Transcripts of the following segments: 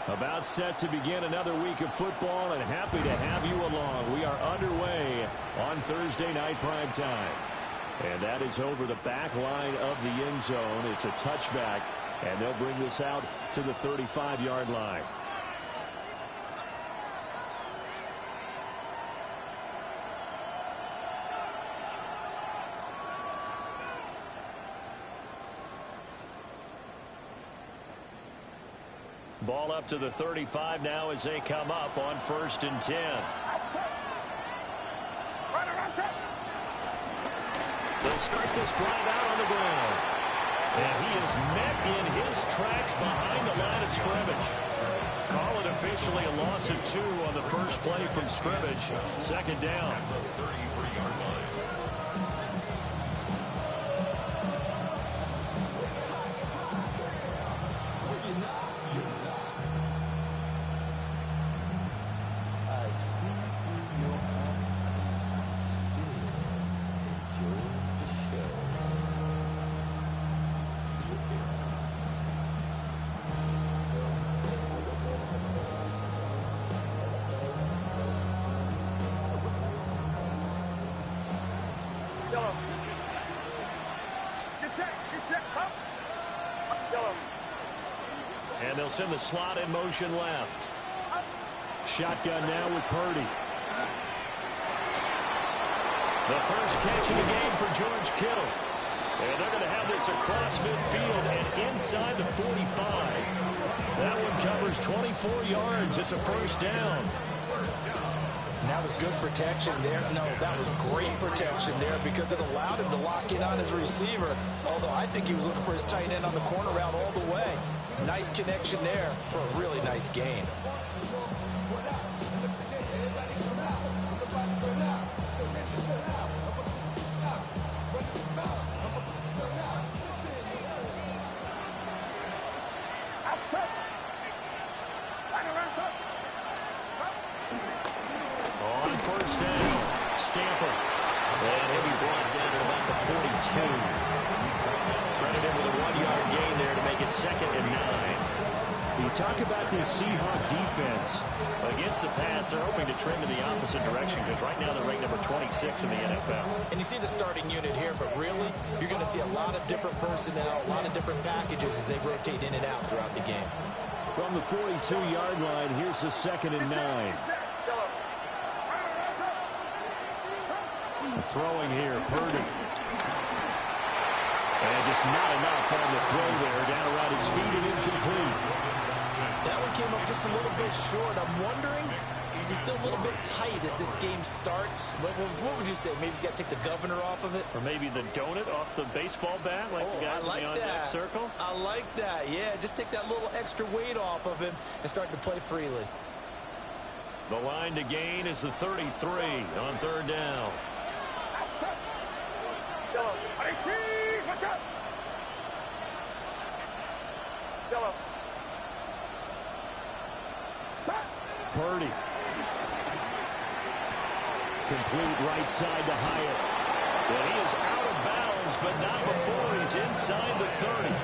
About set to begin another week of football, and happy to have you along. We are underway on Thursday night prime time. And that is over the back line of the end zone. It's a touchback, and they'll bring this out to the 35-yard line. Ball up to the 35 now as they come up on 1st and 10. They'll start this drive out on the ground. And he is met in his tracks behind the line of scrimmage. Call it officially a loss of 2 on the first play from scrimmage. 2nd down. And they'll send the slot in motion left. Shotgun now with Purdy. The first catch of the game for George Kittle. And they're going to have this across midfield and inside the 45. That one covers 24 yards. It's a first down. And that was good protection there. No, that was great protection there because it allowed him to lock in on his receiver. Although I think he was looking for his tight end on the corner route all the way. Nice connection there for a really nice gain. On 1st down, Stamper. And he'll be brought down at about the 42. Credit him with a 1-yard gain there to make it 2nd and 9. You talk about this Seahawk defense. Against the pass, they're hoping to trend in the opposite direction because right now they're ranked number 26 in the NFL. And you see the starting unit here, but really, you're going to see a lot of different personnel, a lot of different packages as they rotate in and out throughout the game. From the 42-yard line, here's the 2nd and 9. Throwing here, Purdy. And just not enough on the throw there. Down around his feet and incomplete. That one came up just a little bit short. I'm wondering, is he still a little bit tight as this game starts? What would you say? Maybe he's got to take the governor off of it? Or maybe the donut off the baseball bat like the guys in the on-deck circle? I like that. Yeah, just take that little extra weight off of him and start to play freely. The line to gain is the 33 on 3rd down. Purdy. Complete right side to Hyatt. And he is out of bounds, but not before he's inside the 30.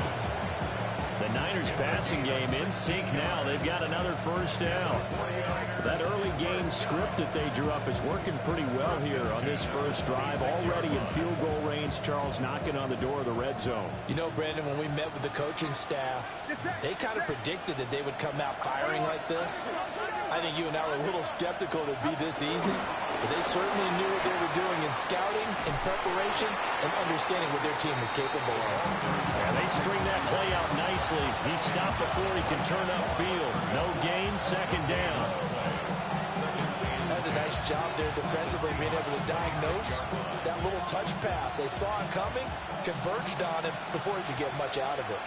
The Niners passing game in sync now. They've got another first down. That early game script that they drew up is working pretty well here on this first drive. Already in field goal range, Charles knocking on the door of the red zone. You know, Brandon, when we met with the coaching staff, they kind of predicted that they would come out firing like this. I think you and I were a little skeptical that it'd be this easy, but they certainly knew what they were doing in scouting, in preparation, and understanding what their team was capable of. Yeah, they string that play out nicely. He stopped before he can turn upfield. No gain, 2nd down. That's a nice job there defensively, being able to diagnose that little touch pass. They saw him coming, converged on him before he could get much out of it.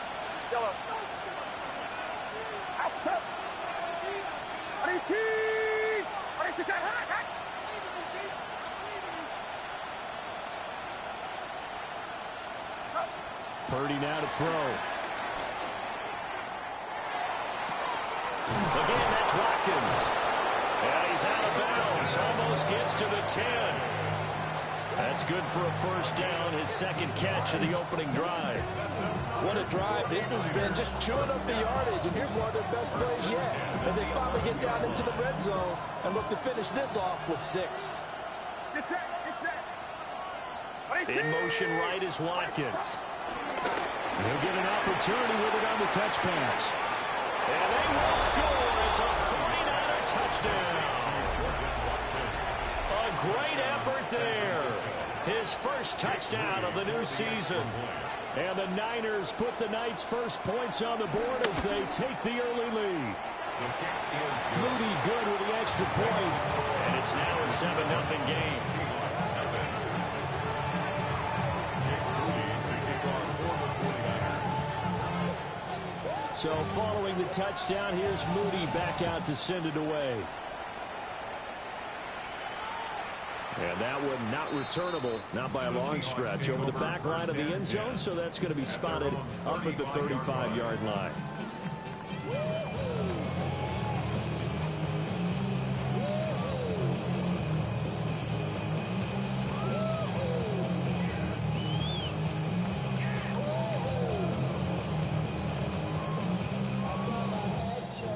Purdy now to throw. Again, that's Watkins. And he's out of bounds. Almost gets to the 10. That's good for a first down. His 2nd catch of the opening drive. What a drive. This has been just chewing up the yardage, and here's one of their best plays yet as they finally get down into the red zone and look to finish this off with 6. In motion right is Watkins. He'll get an opportunity with it on the touch pass. And they will score. It's a 49er touchdown. A great effort there. His first touchdown of the new season. And the Niners put the Knights' first points on the board as they take the early lead. Moody good with the extra point. And it's now a 7-0 game. So following the touchdown, here's Moody back out to send it away. And that one not returnable, not by a long stretch, over the back line of the end zone, so that's going to be spotted up at the 35-yard line.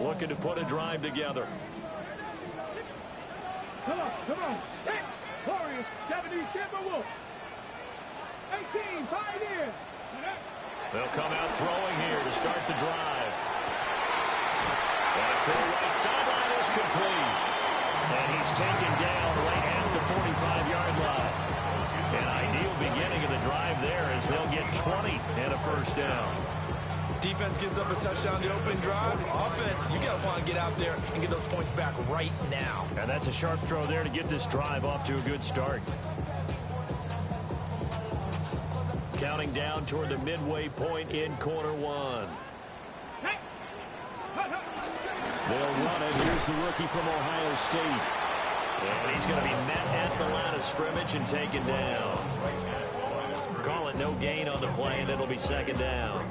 Looking to put a drive together. Come on. 6, Warriors, 70, Timberwolves. 18, Pioneers. They'll come out throwing here to start the drive. That throw right sideline is complete. And he's taken down right at the 45-yard line. An ideal beginning of the drive there as they'll get 20 and a first down. Defense gives up a touchdown the opening drive. Offense, you got to want to get out there and get those points back right now. And that's a sharp throw there to get this drive off to a good start. Counting down toward the midway point in quarter one. They'll run it. Here's the rookie from Ohio State. And he's going to be met at the line of scrimmage and taken down. Call it no gain on the play, and it'll be second down.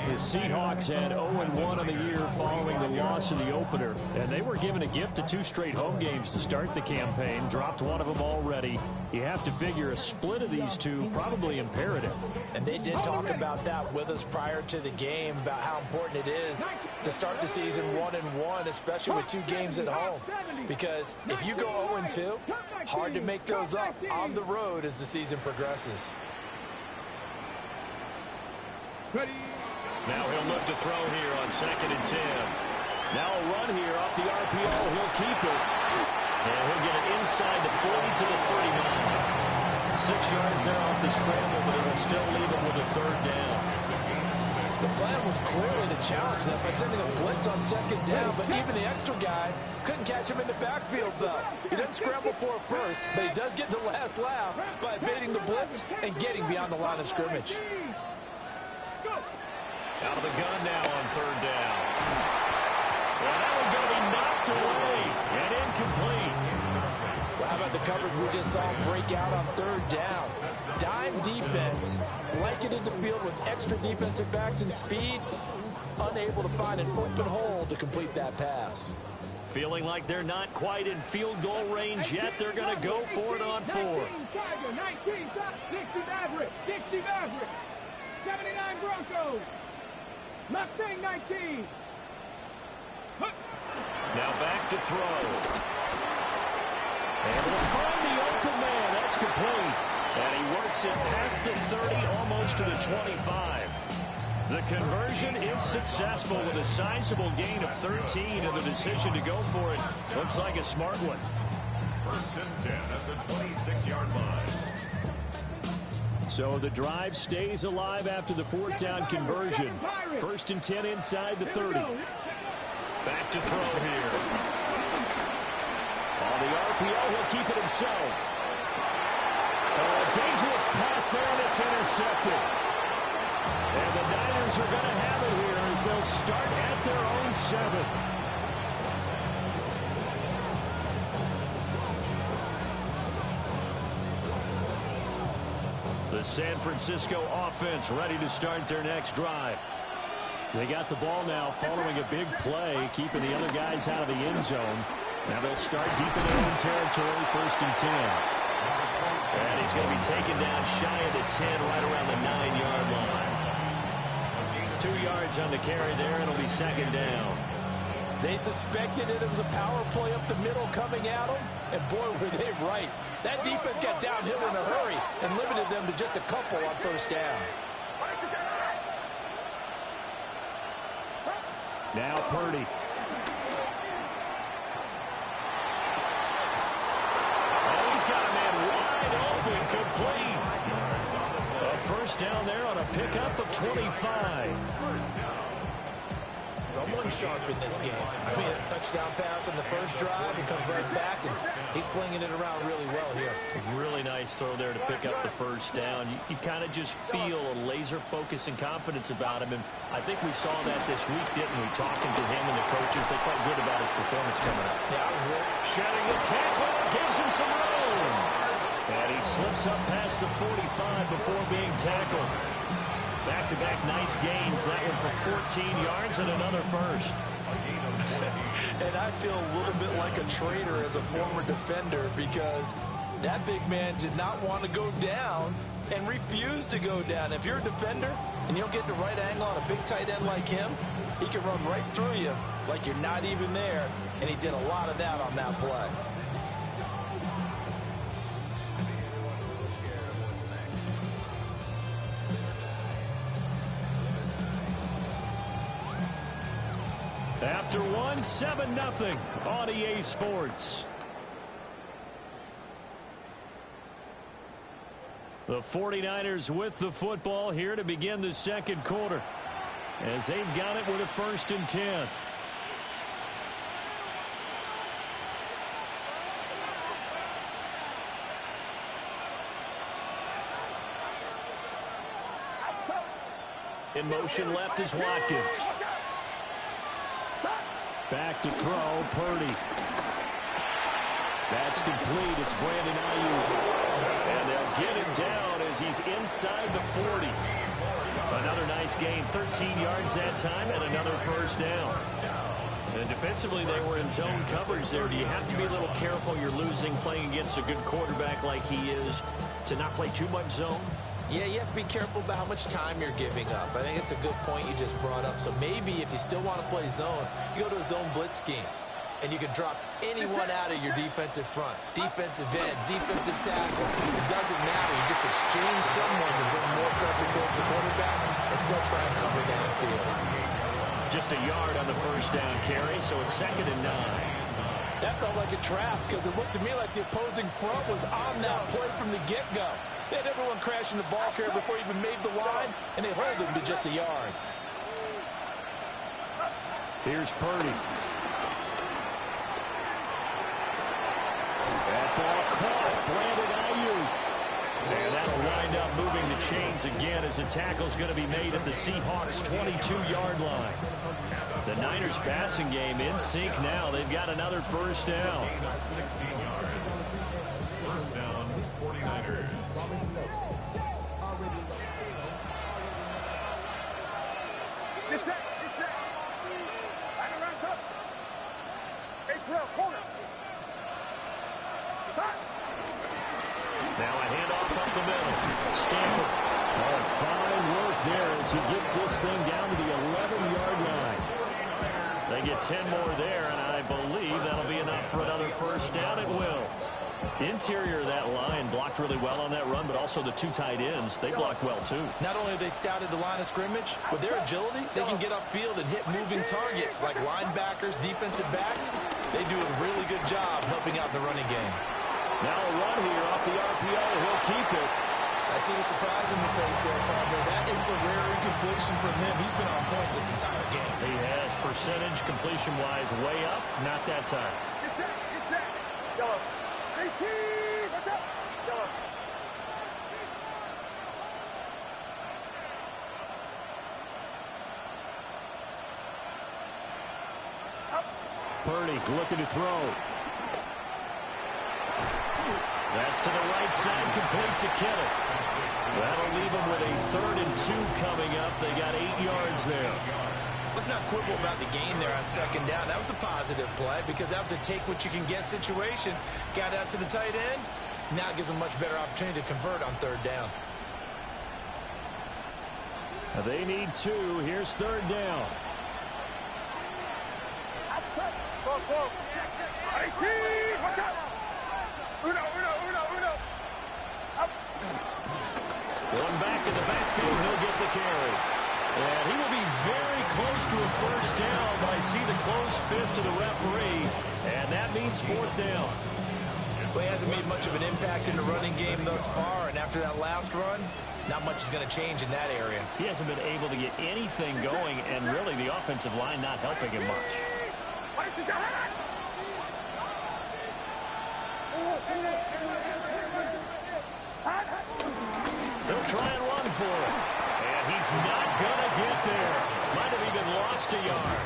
The Seahawks had 0-1 on the year following the loss in the opener, and they were given a gift of 2 straight home games to start the campaign. Dropped one of them already. You have to figure a split of these two probably imperative. And they did talk about that with us prior to the game, about how important it is to start the season 1-1, especially with 2 games at home. Because if you go 0-2, hard to make those up on the road as the season progresses. Now he'll look to throw here on 2nd and 10. Now a run here off the RPO. He'll keep it. And he'll get it inside the 40 to the 39. 6 yards there off the scramble, but it'll still leave him with a third down. The plan was clearly to challenge them by sending a blitz on 2nd down, but even the extra guys couldn't catch him in the backfield, though. He doesn't scramble for it first, but he does get the last laugh by evading the blitz and getting beyond the line of scrimmage. Out of the gun now on 3rd down. Well, that one's going to be knocked away and incomplete. Well, how about the coverage we just saw break out on 3rd down? Dime defense, blanketed the field with extra defensive backs and speed, unable to find an open hole to complete that pass. Feeling like they're not quite in field goal range yet. They're going to go for it on 4th. 19, 60 Maverick, 79 Broncos. Mustang 19. Now back to throw. And will find the open man. That's complete. And he works it past the 30, almost to the 25. The conversion is successful with a sizable gain of 13, and the decision to go for it looks like a smart one. 1st and 10 at the 26-yard line. So the drive stays alive after the 4th down conversion. 1st and 10 inside the 30. Back to throw here. On the RPO, he'll keep it himself. A dangerous pass there, and it's intercepted. And the Niners are going to have it here as they'll start at their own 7. The San Francisco offense ready to start their next drive. They got the ball now following a big play, keeping the other guys out of the end zone. Now they'll start deep in their own territory, 1st and 10. And he's going to be taken down shy of the 10, right around the 9-yard line. 2 yards on the carry there. It'll be second down. They suspected it was a power play up the middle coming at them, and boy, were they right. That defense got downhill in a hurry and limited them to just a couple on first down. Now Purdy. Oh, he's got a man wide open, complete. A first down there on a pickup of 25. Someone sharp in this game. I mean, a touchdown pass on the first drive. He comes right back, and he's flinging it around really well here. Really nice throw there to pick up the first down. You kind of just feel a laser focus and confidence about him, and I think we saw that this week, didn't we? Talking to him and the coaches, they felt good about his performance coming up. Yeah, I was really shedding the tackle, gives him some room. And he slips up past the 45 before being tackled. Back-to-back nice gains. That one for 14 yards and another first. And I feel a little bit like a traitor as a former defender because that big man did not want to go down and refused to go down. If you're a defender and you don't get the right angle on a big tight end like him, he can run right through you like you're not even there, and he did a lot of that on that play. After one, 7-0 on EA Sports. The 49ers with the football here to begin the second quarter, as they've got it with a 1st and 10. In motion left is Watkins. Back to throw, Purdy. That's complete. It's Brandon Ayuk. And they'll get him down as he's inside the 40. Another nice gain, 13 yards that time, and another first down. And defensively, they were in zone coverage there. Do you have to be a little careful? You're losing, playing against a good quarterback like he is, to not play too much zone? Yeah, you have to be careful about how much time you're giving up. I think it's a good point you just brought up. So maybe if you still want to play zone, you go to a zone blitz scheme. And you can drop anyone out of your defensive front. Defensive end, defensive tackle. It doesn't matter. You just exchange someone to bring more pressure towards the quarterback and still try and cover downfield. Just a yard on the first down carry, so it's 2nd and 9. That felt like a trap because it looked to me like the opposing front was on that play from the get-go. They had everyone crashing the ball carrier before he even made the line, and they hold him to just a yard. Here's Purdy. That ball caught. Brandon Ayuk. And that'll wind up moving the chains again as the tackle's going to be made at the Seahawks' 22-yard line. The Niners passing game in sync now. They've got another first down. 16 yards. First down, 49ers. Get set. Get set. Back around up. H-Rail, corner. Stop. Now a handoff up the middle. Stanford. Oh, fine work there as he gets this thing down to the 11-yard line. They get 10 more there, and I believe that'll be enough for another first down. It will. Interior of that line blocked really well on that run, but also the 2 tight ends, they blocked well too. Not only have they scouted the line of scrimmage, with their agility, they can get upfield and hit moving targets like linebackers, defensive backs. They do a really good job helping out in the running game. Now a run here off the RPO. He'll keep it. I see the surprise in the face there, partner. That is a rare incompletion from him. He's been on point this entire game. He has percentage completion-wise way up. Not that time. Get set. Get set. Yellow. 18. What's up? Yellow. Purdy looking to throw. That's to the right side, complete to Kittle. That'll leave them with a 3rd and 2 coming up. They got 8 yards there. Let's not quibble about the gain there on 2nd down. That was a positive play because that was a take-what-you-can-get situation. Got out to the tight end. Now it gives them a much better opportunity to convert on 3rd down. They need 2. Here's 3rd down. Outside. Go. Check. 18. Watch out. Uno. Up. One back in the backfield. He'll get the carry. And he will be very close to a 1st down, but I see the closed fist of the referee, and that means 4th down. Well, he hasn't made much of an impact in the running game thus far, and after that last run, not much is going to change in that area. He hasn't been able to get anything going, and really the offensive line not helping him much. They'll try and run for it. And he's not going to get there. Might have even lost a yard.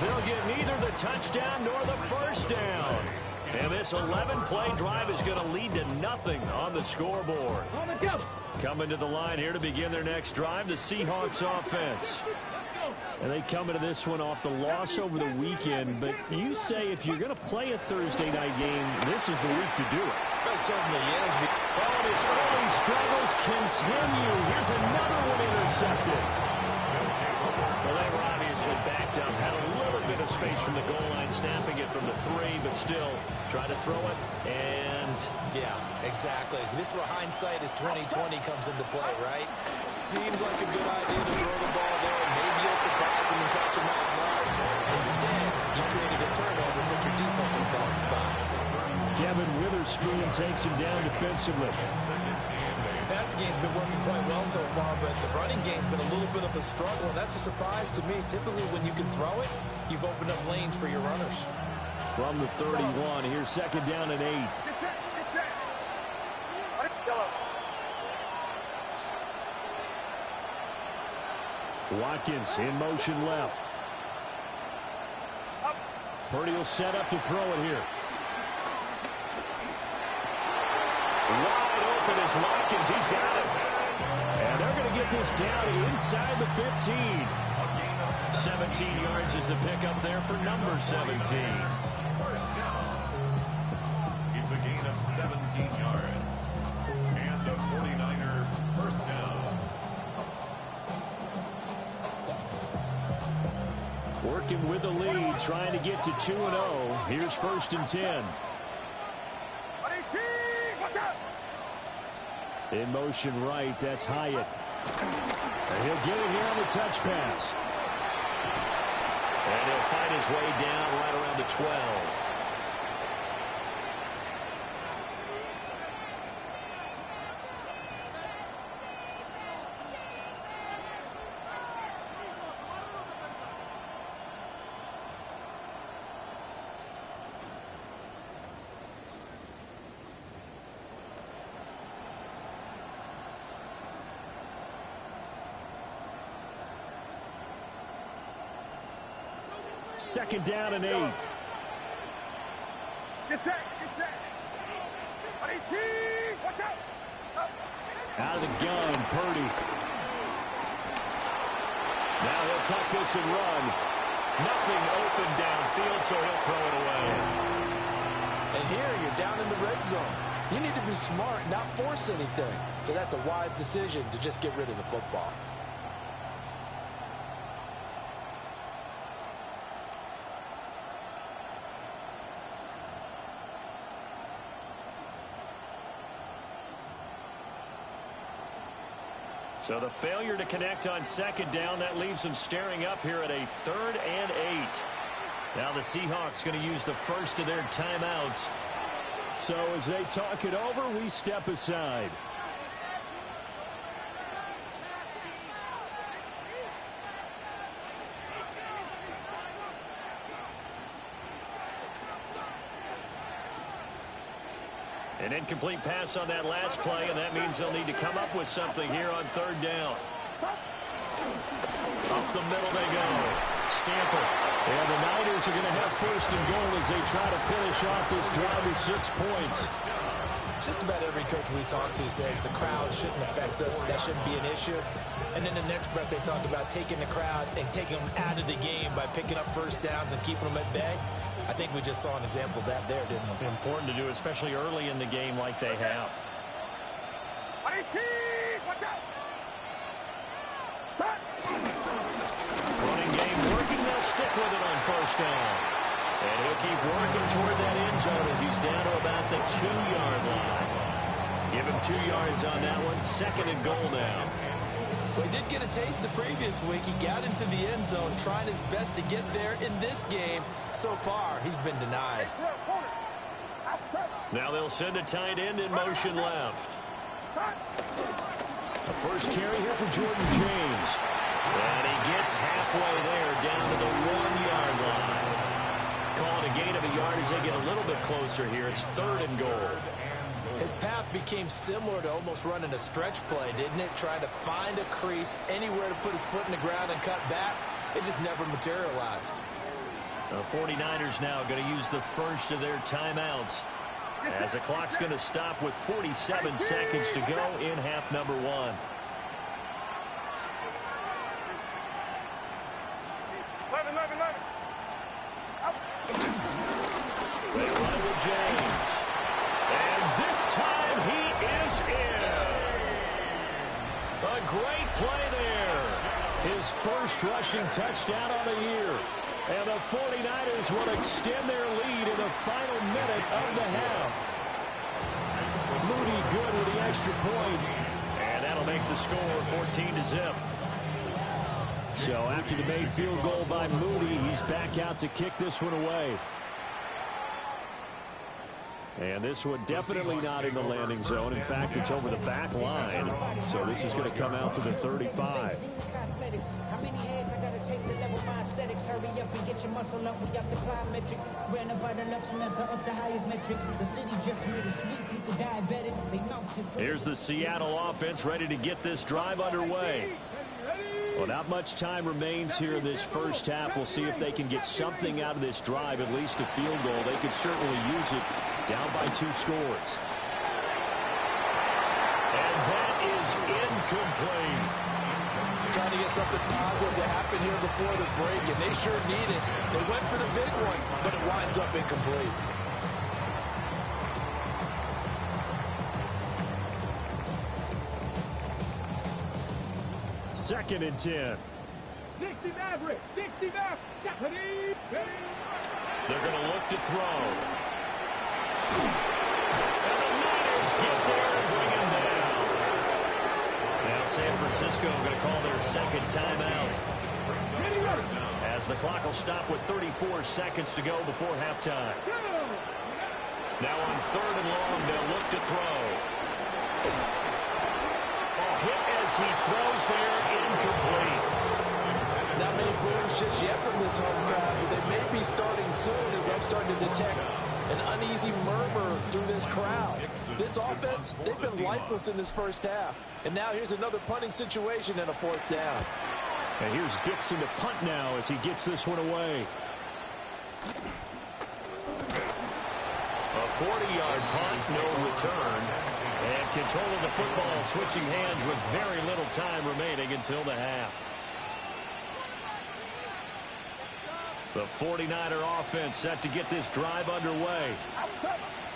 They'll get neither the touchdown nor the 1st down. And this 11-play drive is going to lead to nothing on the scoreboard. Coming to the line here to begin their next drive, the Seahawks offense. And they come into this one off the loss over the weekend. But you say if you're going to play a Thursday night game, this is the week to do it. It certainly is. Oh, his early struggles continue. Here's another one intercepted. Well, they were obviously backed up, had a little bit of space from the goal line, snapping it from the 3, but still try to throw it, and... Yeah, exactly. This is where hindsight is 20/20 comes into play, right? Seems like a good idea to throw the ball there. Maybe you'll surprise him and catch him off guard. Instead, you created a turnover, put your defense in a bad spot. Devin Witherspoon takes him down defensively. The passing game's been working quite well so far, but the running game's been a little bit of a struggle, and that's a surprise to me. Typically, when you can throw it, you've opened up lanes for your runners. From the 31, here's 2nd down and 8. Get set. Watkins in motion left. Purdy will set up to throw it here. Wide open is Watkins. He's got it. And they're going to get this down inside the 15. 17 yards is the pickup there for number 17. First down. It's a gain of 17 yards. And the 49er first down. Working with the lead, trying to get to 2-0. Here's 1st and 10. In motion right, that's Hyatt. And he'll get it here on the touch pass. And he'll find his way down right around the 12. Second down and 8. Get set. Watch out. Out of the gun, Purdy. Now he'll tuck this and run. Nothing open downfield, so he'll throw it away. And here you're down in the red zone. You need to be smart, not force anything. So that's a wise decision to just get rid of the football. So the failure to connect on 2nd down, that leaves them staring up here at a 3rd and 8. Now the Seahawks going to use the first of their timeouts. So as they talk it over, we step aside. An incomplete pass on that last play, and that means they'll need to come up with something here on 3rd down. Up the middle they go. Stamper. And the Niners are going to have 1st and goal as they try to finish off this drive with 6 points. Just about every coach we talk to says the crowd shouldn't affect us. That shouldn't be an issue. And in the next breath, they talk about taking the crowd and taking them out of the game by picking up 1st downs and keeping them at bay. I think we just saw an example of that there, didn't we? Important to do, especially early in the game like they have. Watch out. stick with it on first down. And he'll keep working toward that end zone as he's down to about the 2-yard line. Give him 2 yards on that one. 2nd and goal now. Well, he did get a taste the previous week. He got into the end zone, trying his best to get there in this game. So far, he's been denied. Now they'll send a tight end in motion left. A first carry here for Jordan James. And he gets halfway there, down to the 1-yard line. Calling a gain of a yard as they get a little bit closer here. It's 3rd and goal. His path became similar to almost running a stretch play, didn't it? Trying to find a crease, anywhere to put his foot in the ground and cut back. It just never materialized. The 49ers now going to use the first of their timeouts, as the clock's going to stop with 47 seconds to go in half number 1. They run it with James. And this time he is in. A great play there. His first rushing touchdown on the year. And the 49ers will extend their lead in the final minute of the half. Moody good with the extra point. And that'll make the score 14-0. So after the made field goal by Moody, he's back out to kick this one away. And this one definitely not in the landing zone. In fact, it's over the back line. So this is going to come out to the 35. Here's the Seattle offense ready to get this drive underway. Well, not much time remains here in this first half. We'll see if they can get something out of this drive, at least a field goal. They could certainly use it, down by 2 scores. And that is incomplete. Trying to get something positive to happen here before the break, and they sure need it. They went for the big one, but it winds up incomplete. Second and 10. 60 Maverick, 60 Maverick. They're going to look to throw. And the Niners get there and bring him down. Now San Francisco going to call their second timeout, as the clock will stop with 34 seconds to go before halftime. Now on 3rd and long, they'll look to throw. Hit as he throws there, incomplete. Not many goals just yet from this home crowd, but they may be starting soon, as I'm starting to detect an uneasy murmur through this crowd. This offense, they've been lifeless in this first half. And now here's another punting situation and a 4th down. And here's Dixon to punt now as he gets this one away. A 40-yard punt, no return. And control of the football switching hands with very little time remaining until the half. The 49er offense set to get this drive underway.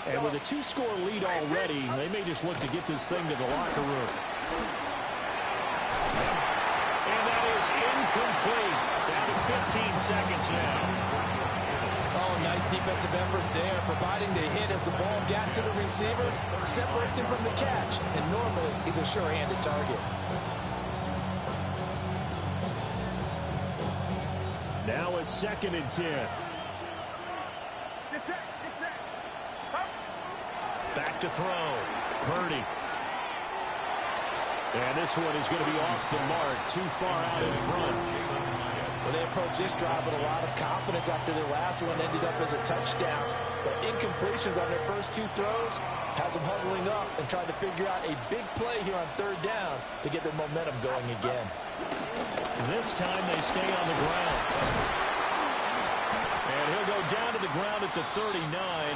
And with a 2-score lead already, they may just look to get this thing to the locker room. And that is incomplete. Down to 15 seconds now. Oh, nice defensive effort there, providing the hit as the ball got to the receiver, separates him from the catch, and normally he's a sure-handed target. Now a 2nd and 10. Back to throw. Purdy. And this one is going to be off the mark, too far out in front. Well, they approached this drive with a lot of confidence after their last one ended up as a touchdown. But incompletions on their first 2 throws has them huddling up and trying to figure out a big play here on 3rd down to get their momentum going again. This time they stay on the ground. And he'll go down to the ground at the 39,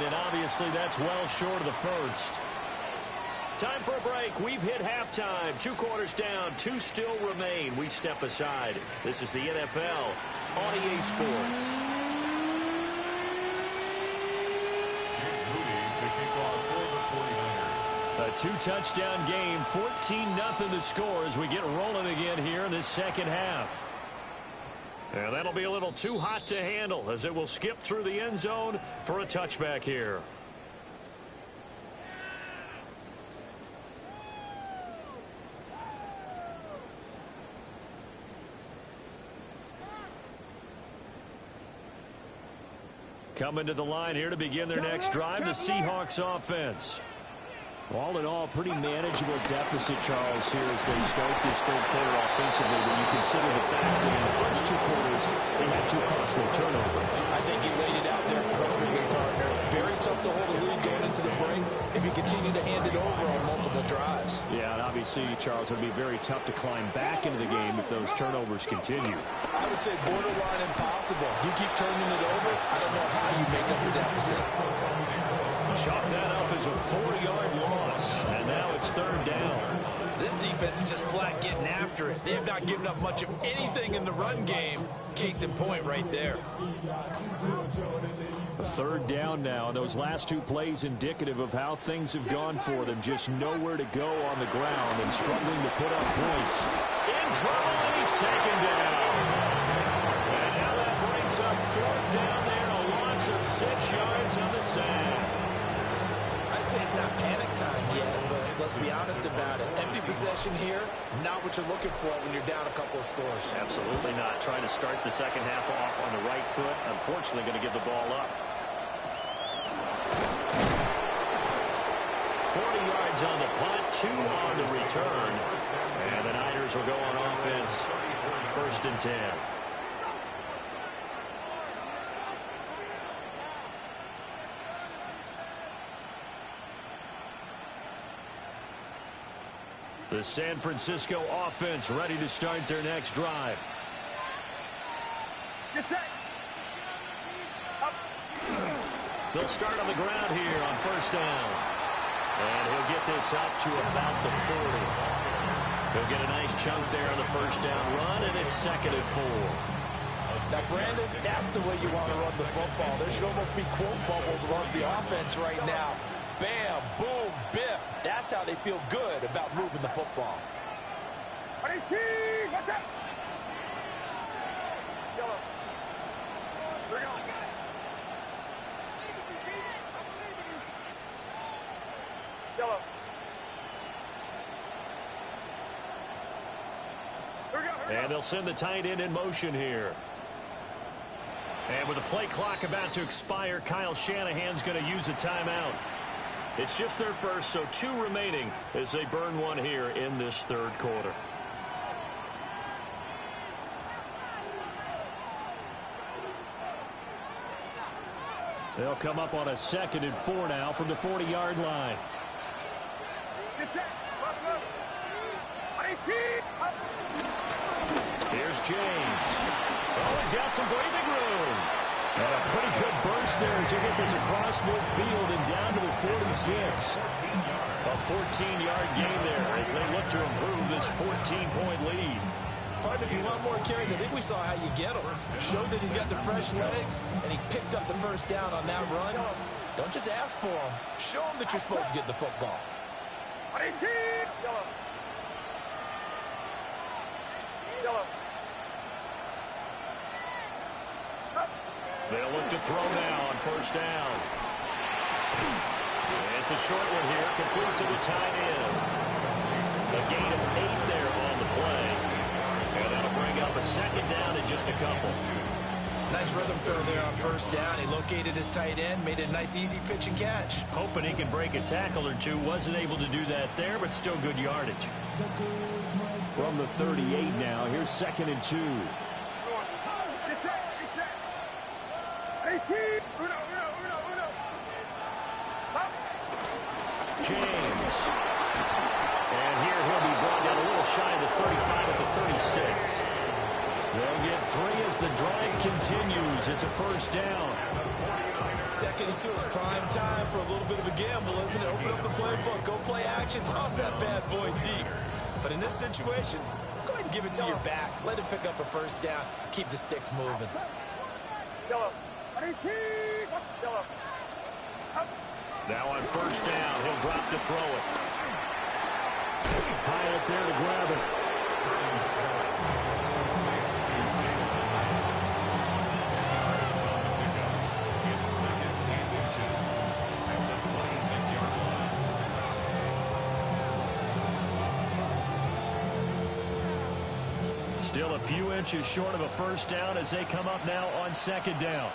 and obviously that's well short of the first. Time for a break. We've hit halftime. 2 quarters down. 2 still remain. We step aside. This is the NFL on EA Sports. Jake Moody to kick off for the 49ers. A 2-touchdown game. 14-0 the score as we get rolling again here in this second half. And that'll be a little too hot to handle as it will skip through the end zone for a touchback here. Coming to the line here to begin their next drive, the Seahawks offense. All in all, pretty manageable deficit, Charles, here as they start this third quarter offensively. When you consider the fact that in the first two quarters, they had two costly turnovers. I think you laid it out there perfectly, partner. Very tough to hold a lead going into the break if you continue to hand it over on multiple drives. Yeah, and obviously, Charles, it would be very tough to climb back into the game if those turnovers continue. I would say borderline impossible. You keep turning it over, I don't know how you make up the deficit. Chalk that up as a 4-yard loss, and now it's third down. This defense is just flat getting after it. They have not given up much of anything in the run game. Case in point right there. A third down now. Those last two plays indicative of how things have gone for them. Just nowhere to go on the ground and struggling to put up points. In trouble, and he's taken down. And now that brings up fourth down there, a loss of 6 yards on the sack. I'd say it's not panic time yet, but let's be honest about it. Empty possession here, not what you're looking for when you're down a couple of scores. Absolutely not. Trying to start the second half off on the right foot. Unfortunately, going to give the ball up. 40 yards on the punt, 2 on the return. And the Niners will go on offense. 1st and 10. The San Francisco offense ready to start their next drive. Get set. Up. They'll start on the ground here on 1st down. And he'll get this up to about the 40. He'll get a nice chunk there on the 1st down run, and it's 2nd and 4. Now, Brandon, that's the way you want to run the football. There should almost be quote bubbles among the offense right now. Bam, boom, biff. That's how they feel good about moving the football. 18, what's up? Yellow. Bring on. Yellow. And they'll send the tight end in motion here. And with the play clock about to expire, Kyle Shanahan's going to use a timeout. It's just their first, so 2 remaining as they burn one here in this third quarter. They'll come up on a 2nd and 4 now from the 40-yard line. Get set. 18. Up. Here's James. Oh, he's got some breathing room. And a pretty good burst there as he get this across midfield and down to the 46. A 14-yard gain there as they look to improve this 14-point lead. Partner, if you want more carries, I think we saw how you get him. Showed that he's got the fresh legs, and he picked up the 1st down on that run. Don't just ask for him. Show him that you're supposed to get the football. 18. Yellow. Yellow. They'll look to throw now on 1st down. It's a short one here, complete to the tight end. A gain of 8 there on the play. And that'll bring up a 2nd down in just a couple. Nice rhythm throw there on 1st down. He located his tight end, made a nice easy pitch and catch. Hoping he can break a tackle or two. Wasn't able to do that there, but still good yardage. From the 38 now, here's 2nd and 2. Get set. 18. Uno. Up. James. And here he'll be brought down a little shy of the 35 at the 36. They'll get 3 as the drive continues. It's a 1st down. 2nd and 2 is prime time for a little bit of a gamble, isn't it? Open up the playbook, go play action, toss that bad boy deep. But in this situation, go ahead and give it to your back. Let him pick up a 1st down. Keep the sticks moving. Yellow. 18. Yellow. Up. Now on 1st down, he'll drop to throw it. High up there to grab it. Still a few inches short of a first down as they come up now on second down.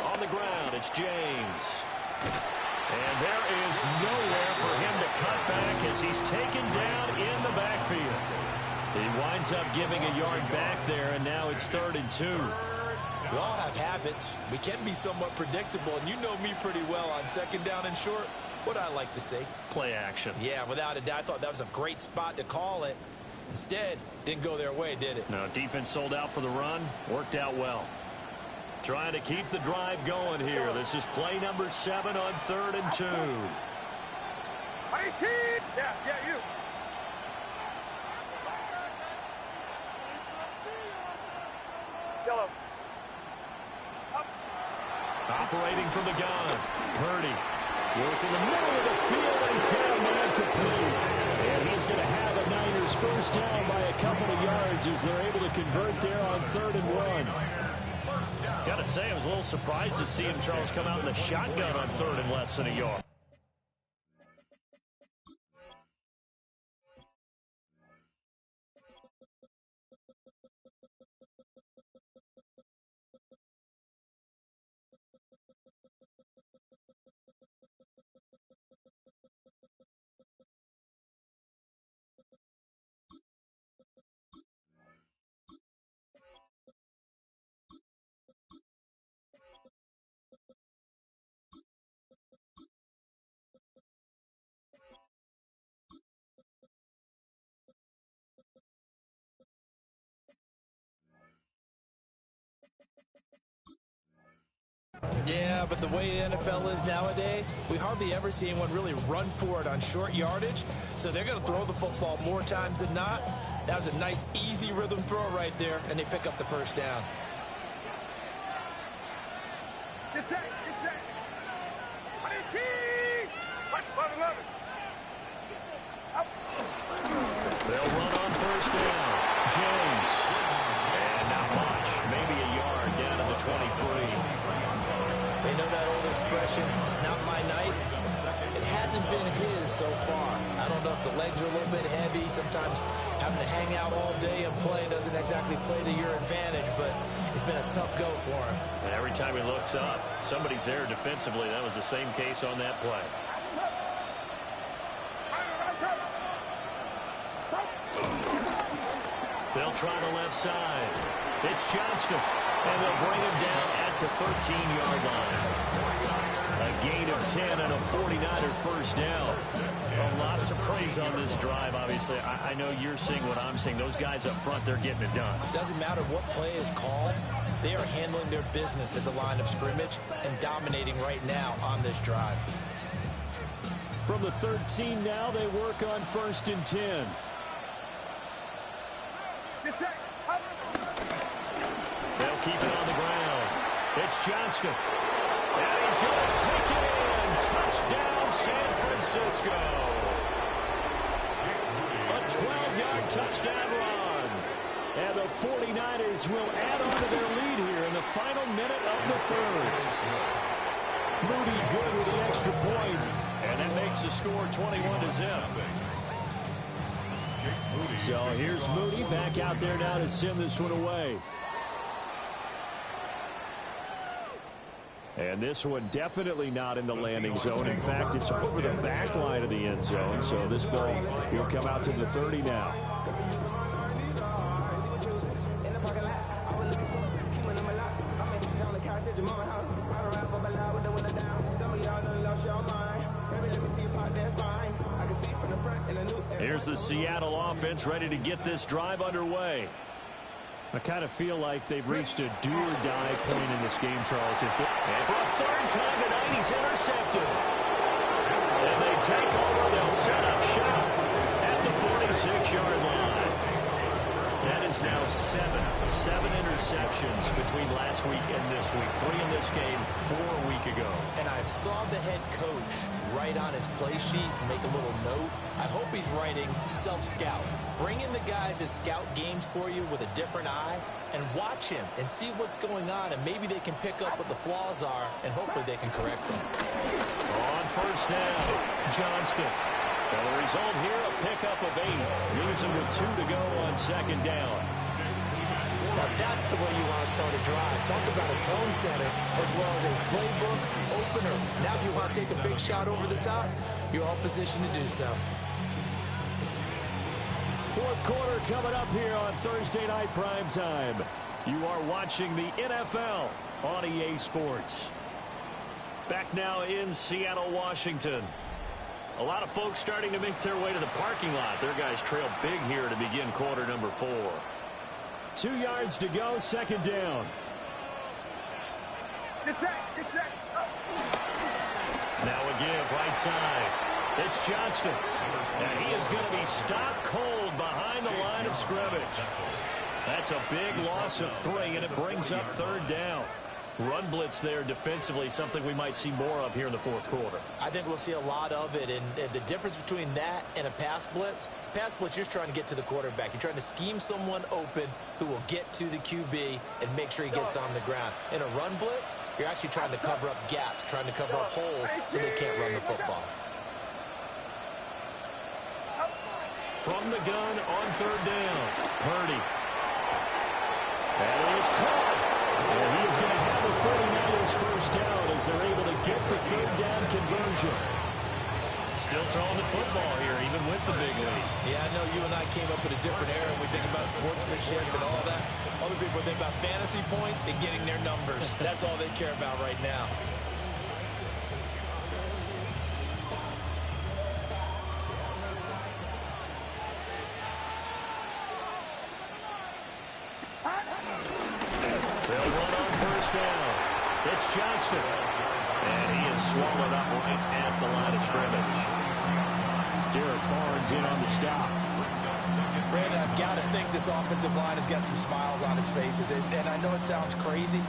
On the ground, it's James. And there is nowhere for him to cut back as he's taken down in the backfield. He winds up giving a yard back there, and now it's 3rd and 2. We all have habits. We can be somewhat predictable, and you know me pretty well on second down and short. What I like to say? Play action. Yeah, without a doubt. I thought that was a great spot to call it. Instead, didn't go their way, did it? No, defense sold out for the run. Worked out well. Trying to keep the drive going here. This is play number 7 on 3rd and 2. 18! Yeah, you. Yellow. Operating from the gun. Purdy. Working the middle of the field, and he's got a man complete. And he's going to have a Niners first down by a couple of yards as they're able to convert there on 3rd and 1. Got to say, I was a little surprised to see him, Charles, come out in the shotgun on 3rd and less than a yard. Yeah, but the way the NFL is nowadays, we hardly ever see anyone really run for it on short yardage. So they're going to throw the football more times than not. That was a nice, easy rhythm throw right there, and they pick up the first down. Get set. 18! 11. They'll run on first down. James. And not much. Maybe a yard down to the 23. They know that old expression, it's not my night. It hasn't been his so far. I don't know if the legs are a little bit heavy. Sometimes having to hang out all day and play doesn't exactly play to your advantage, but it's been a tough go for him. And every time he looks up, somebody's there defensively. That was the same case on that play. They'll try the left side. It's Johnston. And they'll bring him down at the 13-yard line. A gain of 10 and a 49er first down. Well, lots of praise on this drive, obviously. I know you're seeing what I'm seeing. Those guys up front, they're getting it done. Doesn't matter what play is called. They are handling their business at the line of scrimmage and dominating right now on this drive. From the 13 now, they work on 1st and 10. They'll keep it on the ground. It's Johnston. And he's going to take it in. Touchdown, San Francisco. A 12-yard touchdown run. And the 49ers will add on to their lead here in the final minute of the 3rd. Moody good with the extra point. And that makes the score 21-0. So here's Moody back out there now to send this one away. And this one definitely not in the landing zone. In fact, it's over the back line of the end zone. So this ball will come out to the 30 now. Here's the Seattle offense ready to get this drive underway. I kind of feel like they've reached a do-or-die point in this game, Charles. And for a 3rd time tonight, he's intercepted. And they take over. They'll set up shop at the 46-yard line. That is now 7 interceptions between last week and this week. 3 in this game, 4 a week ago. And I saw the head coach write on his play sheet, make a little note. I hope he's writing self-scout. Bring in the guys that scout games for you with a different eye and watch him and see what's going on, and maybe they can pick up what the flaws are, and hopefully they can correct them. On first down, Johnston. And the result here, a pickup of 8. Leaves him with 2 to go on second down. Now that's the way you want to start a drive. Talk about a tone setter as well as a playbook opener. Now if you want to take a big shot over the top, you're all positioned to do so. Fourth quarter coming up here on Thursday Night Prime Time. You are watching the NFL on EA Sports. Back now in Seattle, Washington. A lot of folks starting to make their way to the parking lot. Their guys trail big here to begin quarter number 4. 2 yards to go, second down. Get set, get set. Now a give, right side. It's Johnston. And he is going to be stopped cold behind the line of scrimmage. That's a big loss of 3, and it brings up third down. Run blitz there defensively, something we might see more of here in the fourth quarter. I think we'll see a lot of it, and the difference between that and a pass blitz, you're just trying to get to the quarterback. You're trying to scheme someone open who will get to the QB and make sure he gets on the ground. In a run blitz, you're actually trying to cover up gaps, trying to cover up holes so they can't run the football. From the gun on third down, Purdy. That is caught. And he is going to have the 49ers first down as they're able to get the third down conversion. Still throwing the football here, even with the big lead. Yeah, I know you and I came up in a different era. We think about sportsmanship and all that. Other people think about fantasy points and getting their numbers. That's all they care about right now. It's Johnston. And he is swallowed up right at the line of scrimmage. Derek Barnes in on the stop. Brandon, I've got to think this offensive line has got some smiles on its faces. And I know it sounds crazy,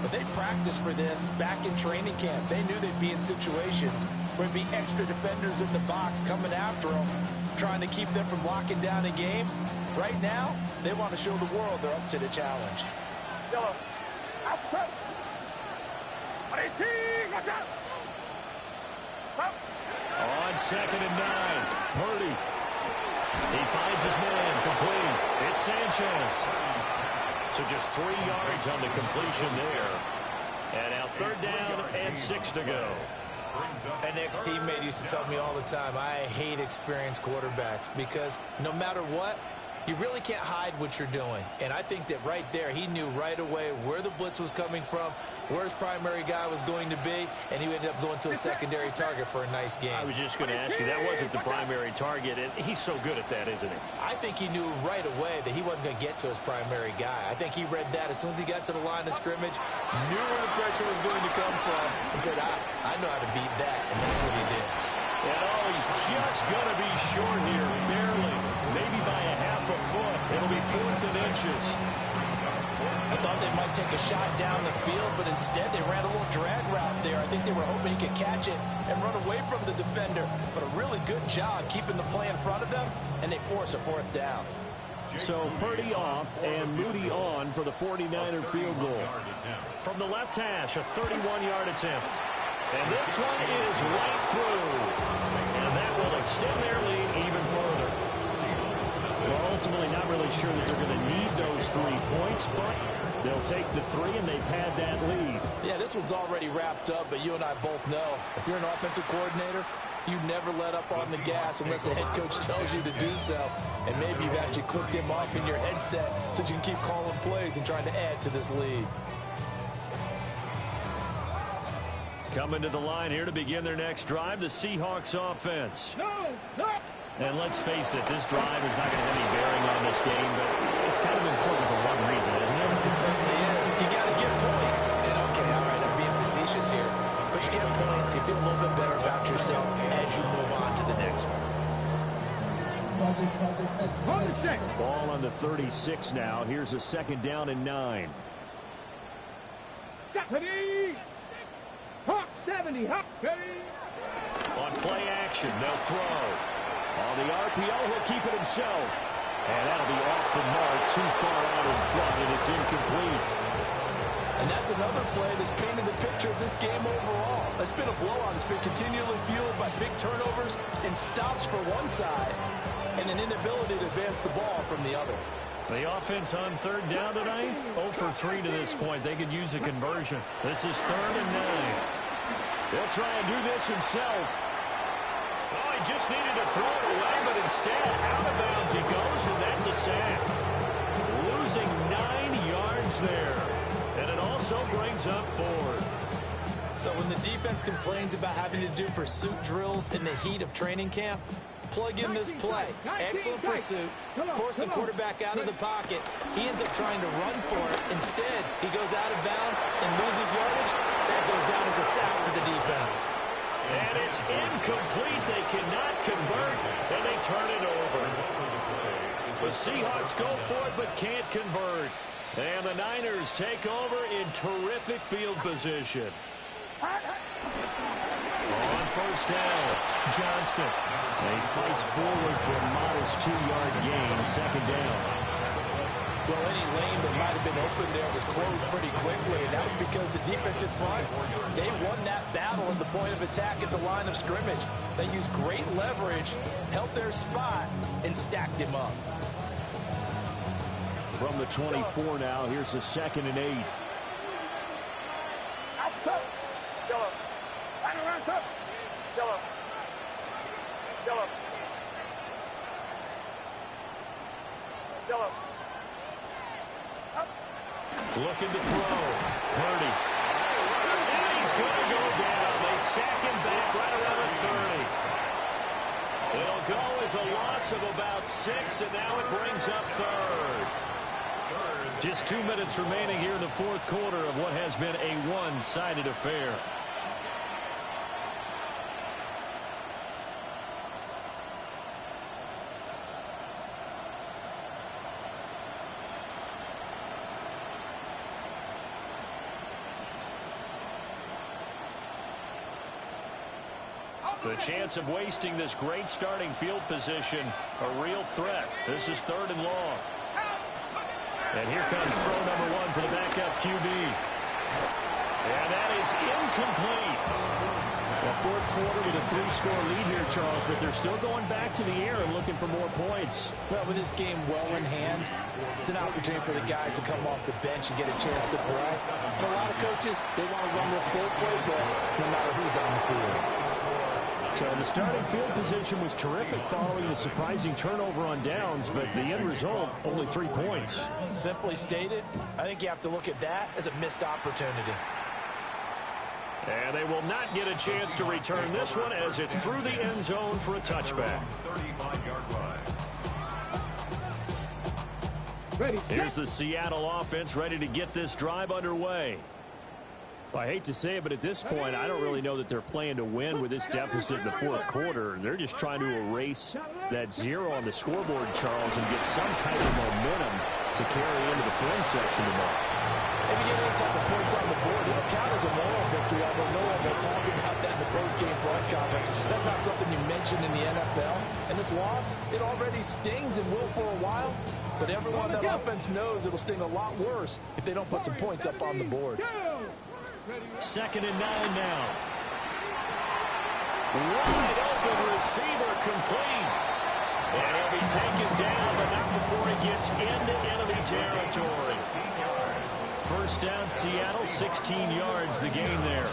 but they practiced for this back in training camp. They knew they'd be in situations where there'd be extra defenders in the box coming after them, trying to keep them from locking down a game. Right now, they want to show the world they're up to the challenge. Yellow. Outside. 18, watch out! Stop. On second and 9, Purdy. He finds his man, complete. It's Sanchez. So just 3 yards on the completion there. And now third down and 6 to go. An ex-teammate used to tell me all the time, I hate experienced quarterbacks because no matter what, you really can't hide what you're doing. And I think that right there, he knew right away where the blitz was coming from, where his primary guy was going to be, and he ended up going to a secondary target for a nice game. I was just going to ask you, that wasn't the primary target, and he's so good at that, isn't he? I think he knew right away that he wasn't going to get to his primary guy. I think he read that as soon as he got to the line of scrimmage, knew where the pressure was going to come from, and said, I know how to beat that, and that's what he did. And he's just going to be short here, barely, maybe by a half a foot. It'll be 4th and inches. I thought they might take a shot down the field, but instead they ran a little drag route there. I think they were hoping he could catch it and run away from the defender. But a really good job keeping the play in front of them, and they force a 4th down. So Purdy off and Moody on for the 49er field goal. From the left hash, a 31-yard attempt. And this one is right through. And that will extend their lead even further. Well, ultimately not really sure that they're going to need those 3 points, but they'll take the 3 and they pad that lead. Yeah, this one's already wrapped up, but you and I both know if you're an offensive coordinator, you never let up on the gas unless the head coach tells you to do so. And maybe you've actually clicked him off in your headset so you can keep calling plays and trying to add to this lead. Coming to the line here to begin their next drive, the Seahawks offense. And let's face it, this drive is not going to have any bearing on this game, but it's kind of important for one reason, isn't it? It certainly is. You got to get points. And okay, all right, I'm being facetious here. But you get points, you feel a little bit better about yourself as you move on to the next one. Ball on the 36 now. Here's a second down and 9. Hawk 70, Hawk 70. On play action, they'll throw. On the RPO, he'll keep it himself. And that'll be off the mark, too far out in front, and it's incomplete. And that's another play that's painted the picture of this game overall. It's been a blowout. It's been continually fueled by big turnovers and stops for one side and an inability to advance the ball from the other. The offense on third down tonight, 0 for 3 to this point. They could use a conversion. This is 3rd and 9. He'll try and do this himself. Oh, he just needed to throw it away, but instead, out of bounds he goes, and that's a sack. Losing 9 yards there. And it also brings up 4th. So when the defense complains about having to do pursuit drills in the heat of training camp, plug in this play. Excellent pursuit. Force the quarterback out of the pocket. He ends up trying to run for it. Instead, he goes out of bounds and loses yardage. That goes down as a sack for the defense. And it's incomplete. They cannot convert, and they turn it over. The Seahawks go for it, but can't convert. And the Niners take over in terrific field position. On first down, Johnston. And he fights forward for a modest 2-yard gain, 2nd down. Well, any lane that might have been open there was closed pretty quickly, and that was because the defensive front, they won that battle at the point of attack at the line of scrimmage. They used great leverage, held their spot, and stacked him up. From the 24 now, here's the 2nd and 8. Outside. Yellow. Right around, sir. Yellow. Yellow. Yellow. Looking to throw. Purdy. And he's going to go down. They sack him back right around the 30. It'll go as a loss of about 6, and now it brings up 3rd. Just 2 minutes remaining here in the 4th quarter of what has been a one-sided affair. The chance of wasting this great starting field position, a real threat. This is 3rd and long. And here comes throw number 1 for the backup QB. And that is incomplete. The 4th quarter with a 3-score lead here, Charles, but they're still going back to the air and looking for more points. Well, with this game well in hand, it's an opportunity for the guys to come off the bench and get a chance to play. And a lot of coaches, they want to run their full playbook no matter who's on the field. So the starting field position was terrific following the surprising turnover on downs, but the end result, only 3 points. Simply stated, I think you have to look at that as a missed opportunity. And they will not get a chance to return this one as it's through the end zone for a touchback. 35-yard line. Here's the Seattle offense ready to get this drive underway. Well, I hate to say it, but at this point, I don't really know that they're playing to win with this deficit in the 4th quarter. They're just trying to erase that 0 on the scoreboard, Charles, and get some type of momentum to carry into the film section tomorrow. If you get any type of points on the board, it'll count as a moral victory, although no one will talk about that in the post-game press conference. That's not something you mention in the NFL. And this loss, it already stings and will for a while, but everyone on that offense knows it'll sting a lot worse if they don't put some points up on the board. 2nd and 9 now. Wide open receiver complete. And he'll be taken down, but not before he gets into enemy territory. 1st down, Seattle, 16 yards, the gain there.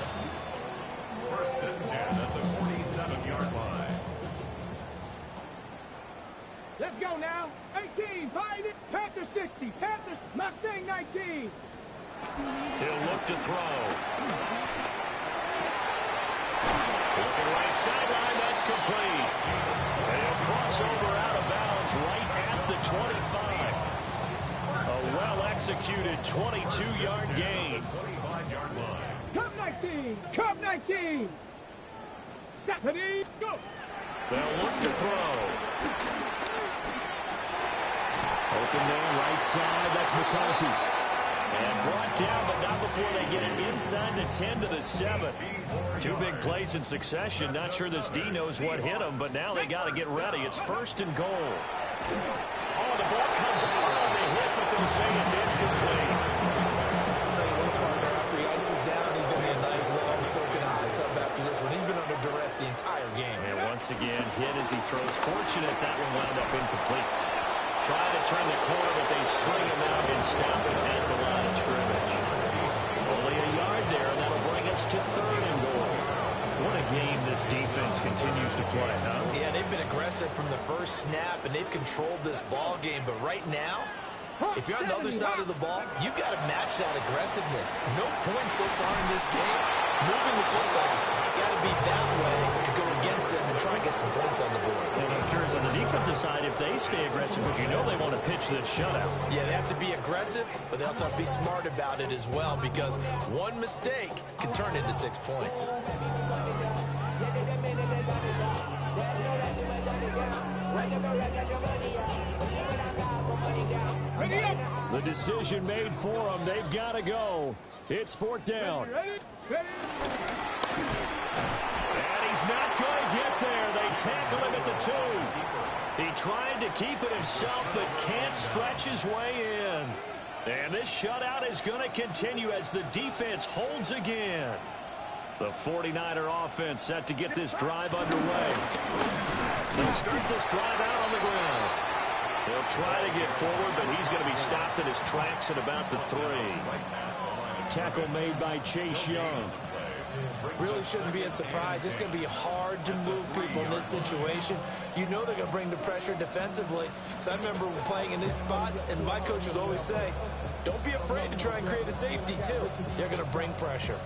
1st and 10 at the 47-yard line. Let's go now. 18, find it. Panther 60. Panthers, Mustang 19. He'll look to throw. Looking right sideline, that's complete. And he'll cross over out of bounds right at the 25. A well-executed 22-yard gain. 25-yard line. Cup 19. Cup 19. Stephanie, go. They'll look to throw. Open man, right side, that's McCarthy. And brought down, but not before they get it inside the 10 to the 7. 2 big plays in succession. Not sure this D knows what hit him, but now they got to get ready. It's 1st and goal. Oh, the ball comes out of the hit, but they'll say it's incomplete. I'll tell you one part once again. Hit as he throws. Fortunate that one wound up incomplete. Trying to turn the corner, but they string him out and stop him at the line of scrimmage. Only a yard there, and that'll bring us to 3rd and goal. What a game this defense continues to play, huh? Yeah, they've been aggressive from the first snap, and they've controlled this ball game. But right now, if you're on the other side of the ball, you've got to match that aggressiveness. No points so far in this game. Moving the football, got to be that way to go against it and try and get some points on the board. And I'm curious on the defensive side if they stay aggressive, because you know they want to pitch this shutout. Yeah, they have to be aggressive, but they also have to be smart about it as well, because one mistake can turn into 6 points. The decision made for them. They've got to go. It's 4th down. And he's not going to get there. They tackle him at the 2. He tried to keep it himself, but can't stretch his way in. And this shutout is going to continue as the defense holds again. The 49er offense set to get this drive underway. They'll start this drive out on the ground. He'll try to get forward, but he's going to be stopped in his tracks at about the 3. Tackle made by Chase Young. Really shouldn't be a surprise. It's going to be hard to move people in this situation. You know they're going to bring the pressure defensively. Because I remember playing in these spots, and my coaches always say, don't be afraid to try and create a safety, too. They're going to bring pressure.